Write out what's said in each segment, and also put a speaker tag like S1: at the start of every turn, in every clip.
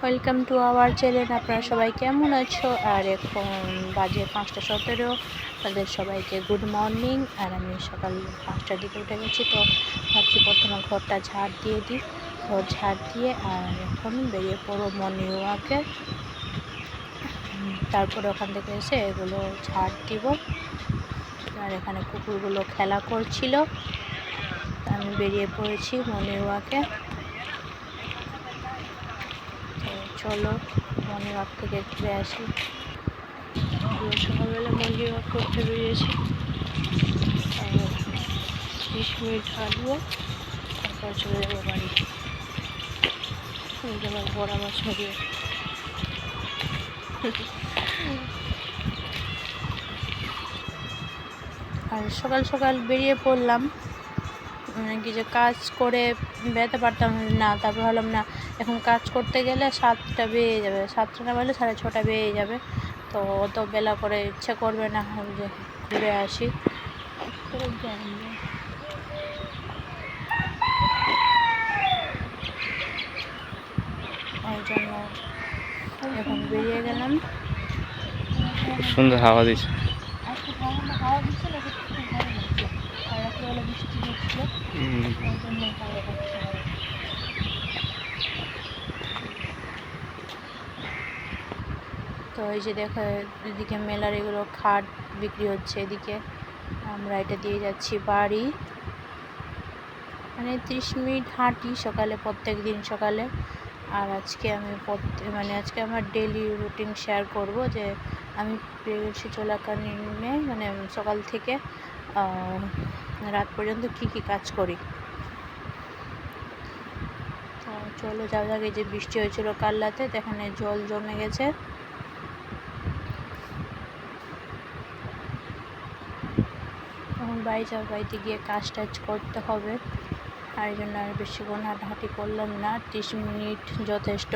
S1: Welcome to our channel. আপনারা সবাই কেমন আছো? আর এখন বাজে 5:17। তাদের সবাইকে গুড মর্নিং। আর আমি সকাল 5টার দিকে উঠে গেছি, তো ভাবছি প্রথমে ঘরটা ঝাড় দিয়ে দিই। ঘর ঝাড় দিয়ে আর এখন বেরিয়ে পড়ো মর্নিং ওয়াকে। তারপরে ওখান থেকে এসে এগুলো ঝাড় দিব। আর এখানে কুকুরগুলো খেলা করছিল, আমি বেরিয়ে পড়েছি মর্নিং ওয়াকে। চলো মর্নিং ওয়াক থেকে ঘুরে আসি। সকালবেলা মর্নিং ওয়াক করতে বেরিয়েছি, 20 মিনিট হাঁটবো, তারপর চলে যাবো বাড়ি। আমার বড়া মাছ হবে। আর সকাল সকাল বেরিয়ে পড়লাম, কি যে কাজ করে বেরোতে পারতাম না। তারপর ভাবলাম না, এখন কাজ করতে গেলে 7টা বেজে যাবে, 7টা না বললে 6:30 বেজে যাবে। তো অত বেলা করে ইচ্ছে করবে না যে ঘুরে আসি। ওই জন্য এখন বেরিয়ে গেলাম।
S2: সুন্দর হাওয়া দিচ্ছে।
S1: হাওয়া দিচ্ছে না, খুব ভালো লাগছে। আর রাত্রেবেলা বৃষ্টি হচ্ছিল, ওই জন্য ভালো লাগছে। তো এই যে দেখো, এদিকে মেলার এগুলো খাট বিক্রি হচ্ছে। এদিকে আমরা এটা দিয়ে যাচ্ছি বাড়ি। মানে 30 মিনিট হাঁটি সকালে, প্রত্যেক দিন সকালে। আর আজকে আমি আজকে আমার ডেলি রুটিন শেয়ার করব, যে আমি প্রেগনেন্সি চলাকালীনে মানে সকাল থেকে রাত পর্যন্ত কি কাজ করি। তো চলো যাওয়া যাক। এই যে বৃষ্টি হয়েছিল কাল রাতে, তো এখানে জল জমে গেছে। এখন বাড়িতে গিয়ে কাজ টাজ করতে হবে। আর এই জন্য আর বেশিক্ষণ হাঁটাহাঁটি করলাম না, 30 মিনিট যথেষ্ট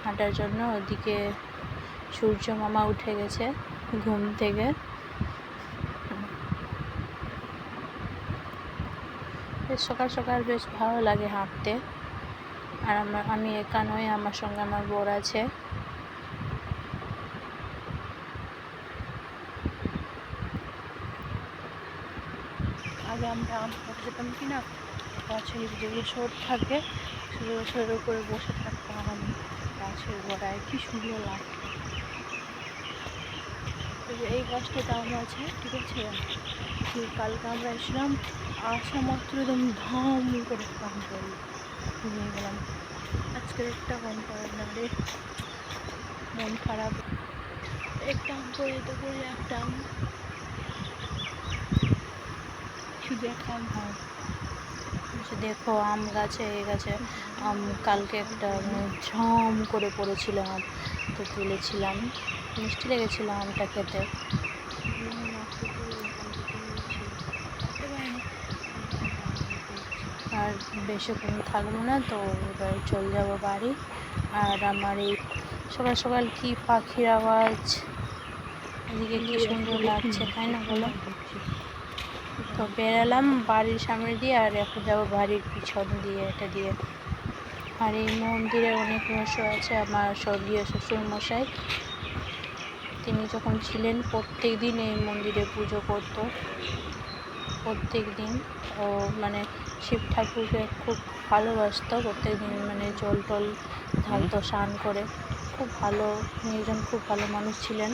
S1: হাঁটার জন্য। ওদিকে সূর্য মামা উঠে গেছে ঘুম থেকে। বেশ সকাল সকাল বেশ ভালো লাগে হাঁটতে। আর আমি একা নই, আমার সঙ্গে আমার বর আছে। আগে আমরা আম খেতে যেতাম কি না, গাছের যেগুলো সর থাকে সেগুলো সরের উপরে বসে থাকতাম গাছের গোড়ায়, কি সুন্দর লাগতো। এই গাছটাতে আম আছে, ঠিক আছে। কালকে আমরা এসেছিলাম, আসা মাত্র একদম ধাম করে আম পড়ল, নিয়ে গেলাম। আজকের একটা আম পড়ে না রে, মন খারাপ। একটা আম পড়ে তো পড়ে, একটা আম, শুধু একটা আম হয়। দেখো আম গাছে, এই গাছে আম কালকে একটা ঝম করে পড়েছিল আম, তো তুলেছিলাম। মিষ্টি লেগেছিল আমটা খেতে। আর বেশিক্ষণ থাকবো না, তো এবার চলে যাবো বাড়ি। আর আমার এই সকাল সকাল কি পাখির আওয়াজ, এদিকে কি সুন্দর লাগছে, তাই না বলো? তো বেরালাম বাড়ির সামনে দিয়ে, আর এখন যাবো বাড়ির পিছন দিয়ে, এটা দিয়ে। আর এই মন্দিরে অনেক রহস্য আছে। আমার স্বর্গীয় শ্বশুরমশাই, তিনি যখন ছিলেন প্রত্যেক দিন এই মন্দিরে পুজো করত, প্রত্যেক দিন। ও মানে শিব ঠাকুরকে খুব ভালোবাসতো, প্রত্যেক দিন মানে জল টল ঢালতো স্নান করে। খুব ভালো, একজন খুব ভালো মানুষ ছিলেন।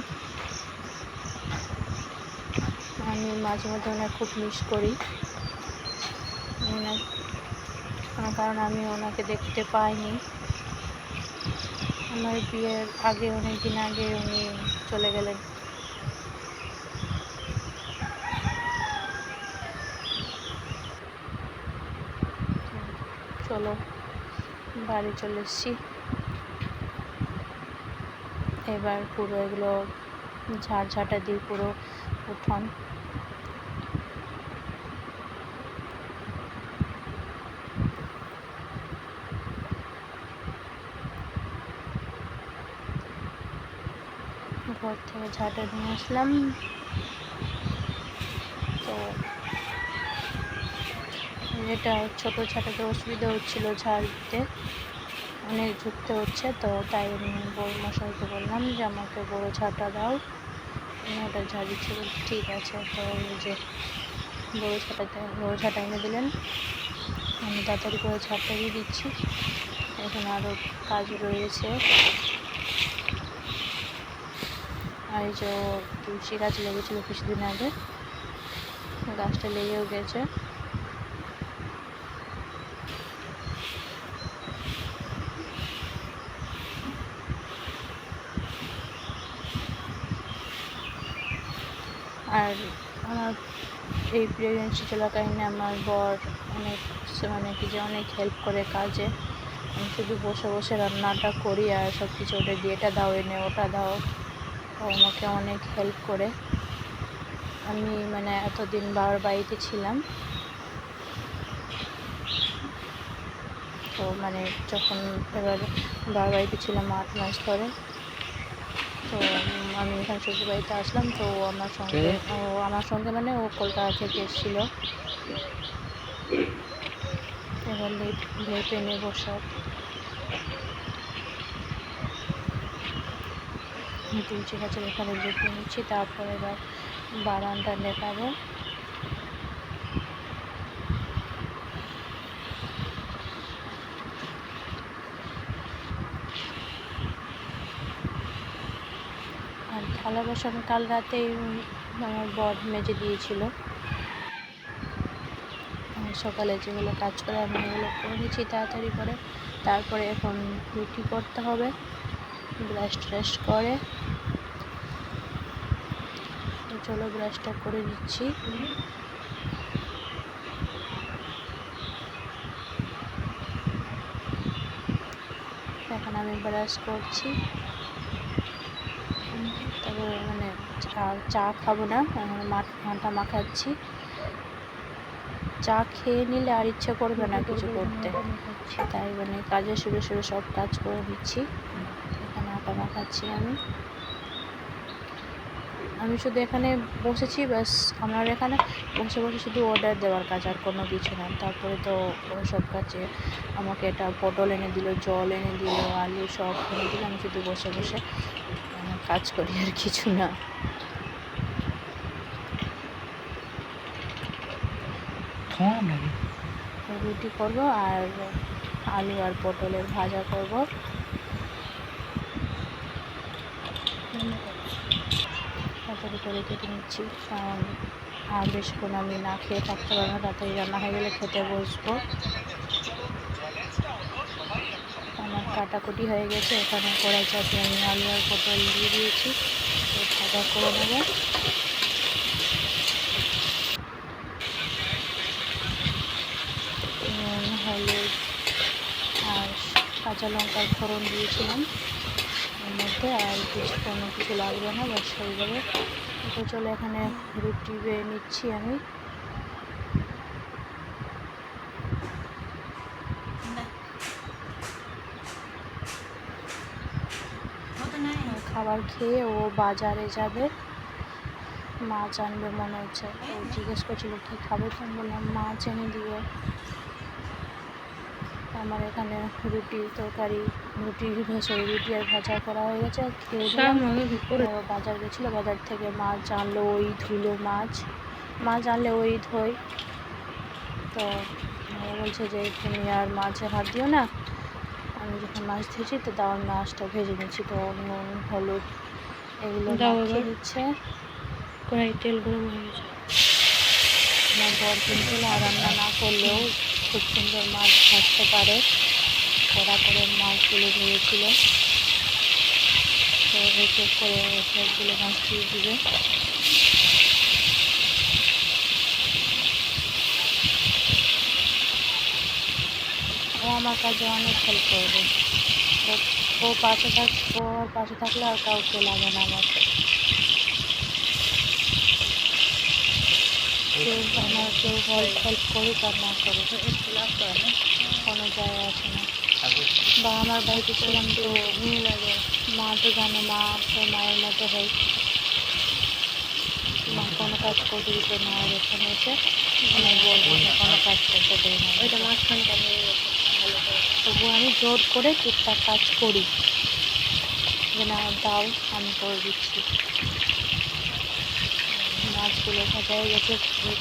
S1: আমি মাঝে মধ্যে ওনাকে খুব মিস করি, কারণ আমি ওনাকে দেখতে পাইনি। আমার বিয়ের আগে, অনেক দিন আগে উনি চলে গেলেন। চলো বাড়ি চলে এসেছি। এবার পুরো এগুলো ঝাড়ঝাঁটা দিই পুরো উঠোন। ঘর থেকে ঝাঁটা নিয়ে আসলাম। তো এটা ছোটো ঝাঁটাতে অসুবিধা হচ্ছিলো ঝাড় দিতে, অনেক ঝুঁকতে হচ্ছে, তো তাই আমি বড় মশাইকে বললাম যে আমাকে বড় ঝাঁটা দাও, আমি ওটা ঝাড়িয়েছি। ঠিক আছে, তো ওই যে বড় ঝাঁটা এনে দিলেন। আমি তাড়াতাড়ি করে ঝাঁটটা দিয়ে দিচ্ছি। এখন আরও কাজ রয়েছে। আর এই যে তুলসী গাছ লেগেছিলো কিছুদিন আগে, গাছটা লেগেও গেছে। আর আমার এই প্রেগনেন্সি চলাকালীন আমার বর অনেক হেল্প করে কাজে। আমি শুধু বসে বসে রান্নাটা করি আর সব কিছু ওটা দিয়ে এটা দাও, এনে ওটা দাও, ও আমাকে অনেক হেল্প করে। আমি এতদিন বাবার বাড়িতে ছিলাম, তো যখন এবার বাবার বাড়িতে ছিলাম 8 মাস ধরে, তো আমি এখানে শ্বশুর বাড়িতে আসলাম। তো ও আমার সঙ্গে ও কলকাতা থেকে এসেছিলো। এবার লেপে নেব সব। তুলসী গাছের এখানে লেপে নিচ্ছি, তারপরে এবার বারান্দা লেপাবো। আর থালা বাসন কাল রাতেই আমার বর মেজে দিয়েছিল। সকালে যেগুলো কাজ করে আমি এগুলো করে নিচ্ছি তাড়াতাড়ি করে। তারপরে এখন রুটি করতে হবে। ব্রাশ ট্রাশ করে চলো ব্রাশটা করে দিচ্ছি। এখন আমি ব্রাশ করছি। তারপরে চা খাবো না, মাথা মাখাচ্ছি। চা খেয়ে নিলে আর ইচ্ছে করবে না কিছু করতে, তাই কাজে শুরু সব কাজ করে দিচ্ছি। এখানে আটা মাখাচ্ছি আমি শুধু এখানে বসেছি, ব্যাস আমার এখানে বসে বসে শুধু অর্ডার দেওয়ার কাজ, আর কোনো কিছু না। তারপরে তো সব কাজে আমাকে এটা পটল এনে দিল, জল এনে দিল, আলু সব এনে দিল। আমি শুধু বসে বসে কাজ করি, আর কিছু না। রুটি করব আর আলু আর পটলের ভাজা করব। তাড়াতাড়ি করে কেটে নিচ্ছি, কারণ আর বেশিক্ষণ আমি না খেয়ে থাকতে পারবো না। তাড়াতাড়ি রান্না হয়ে গেলে খেতে বসবো। আমার কাটাকুটি হয়ে গেছে। এখানে কড়াই চাপিয়ে আমি আলু আর পটল দিয়ে দিয়েছি, ভাজা করে নেব। হলুদ আর কাঁচা লঙ্কার ফোড়ন দিয়েছিলাম এর মধ্যে, আর কোনো কিছু লাগবে না, ব্যাস হয়ে যাবে। তো চলো এখানে রুটি বেয়ে নিচ্ছি আমি। খাবার খেয়ে ও বাজারে যাবে, মাছ আনবে মনে হচ্ছে। ও জিজ্ঞেস করছিল কী খাবে, তো আমি বললাম মাছ এনে দিও। আমার এখানে রুটি আর ভাজা করা হয়ে গেছে। খেয়ে বাজার গেছিলো, বাজার থেকে মাছ আনলো, ওই ধুলো মাছ আনলে ওই ধোয়। তো বলছে যে তুমি আর মাছে হাত দিও না, আমি যখন মাছ ধুয়েছি তো দাও, আমি মাছটা ভেজে নিচ্ছি। তো নুন হলুদ এগুলো মাখিয়ে দিচ্ছে। কড়াই তেল গরম হয়ে গেছে। আমার বর কিন্তু রান্না না করলেও খুব সুন্দর মাছ ভাজতে পারে, কড়া করে মাছগুলো ভেজেছিল। তো এক এক করে সবগুলো মাছ দিয়ে দিবে। ও আমার কাজে অনেক হেল্প করবে। ও পাশে থাকলে আর কাউকে লাগে না আমার। কেউ হেল্প করুক আর না করুক, কোনো যায় আসে না। বা আমার বাড়িতে ছিলাম তো মা তো জানে, মা তো মায়ের মতো হয়, মা কোনো কাজ করতে দিত না। আর এখানে এসে আমার বলবো কোনো কাজ করতে দেয় না। ওইটা মাঝখানটা নিয়ে ভালো করে তবু আমি জোর করে টুকটাক কাজ করি, যে না দাও আমি করে দিচ্ছি। মাছগুলো ভাজা হয়ে গেছে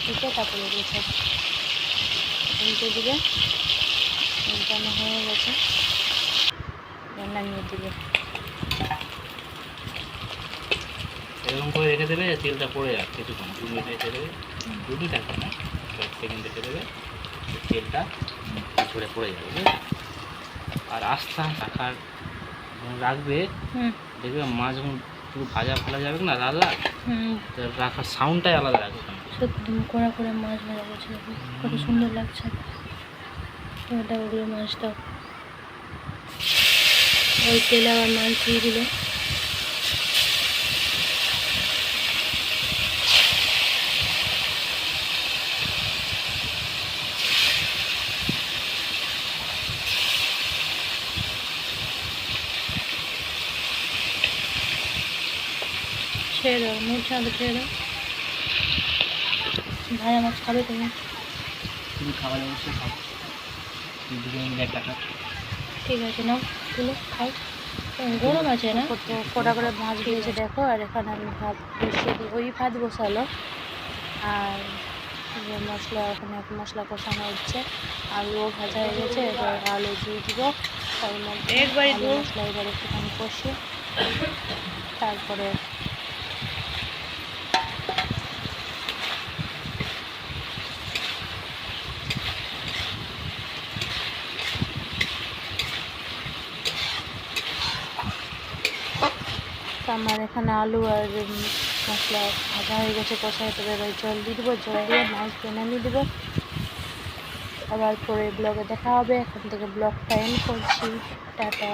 S1: দিকে, তারপরে এগুলো সব উল্টে দিবে, উল্টানো হয়ে গেছে, নামিয়ে দিবে।
S2: এরকম করে রেখে দেবে, তেলটা পড়ে যাক কিছুক্ষণ, 2 মিনিট রেখে দেবে, 2 মিনিট একটা না, 1 সেকেন্ড রেখে দেবে, তেলটা ঝরে পড়ে যাবে, বুঝলে? আর আস্তে রাখার রাখবে, দেখবে মাছ যখন পুরো ভাজা ফেলা যাবে না লাল লাল, রাখার সাউন্ডটাই আলাদা রাখবে।
S1: সত্যি কড়া করে মাছ ভাজা করছে, কত সুন্দর লাগছে। এটা ওগুলো মাছটা ওই তেলে আবার মাছ দিয়ে দিল। ছেড়ে দাও, মুখ আগে ছেড়ে দাও। ভাজা মাছ খাবে তুমি?
S2: তুমি খাবার অবশ্যই খাও, দুজন মিলে একটা খাও।
S1: ঠিক আছে, নাও তুলো খাও। গরম আছে না, কটা করে মাছ দিয়েছে দেখো। আর এখানে আমি ভাত বসিয়ে দিই, ওই ভাত বসালো। আর মশলা, ওখানে মশলা কষানো হচ্ছে, আলুও ভাজা হয়ে গেছে। এবার আলু দিয়ে দিব, তার মধ্যে আলু মশলা এবার একটুখানি কষিয়ে তারপরে আমার এখানে আলু আর মশলা ভাজা হয়ে গেছে, কষায়। তবে এবার জল দিয়ে দেবো, জল দিয়ে মাছ নামিয়ে দেবো। আবার পরে ব্লগে দেখা হবে। এখন থেকে ব্লগটা এন্ড করছি, টাটা।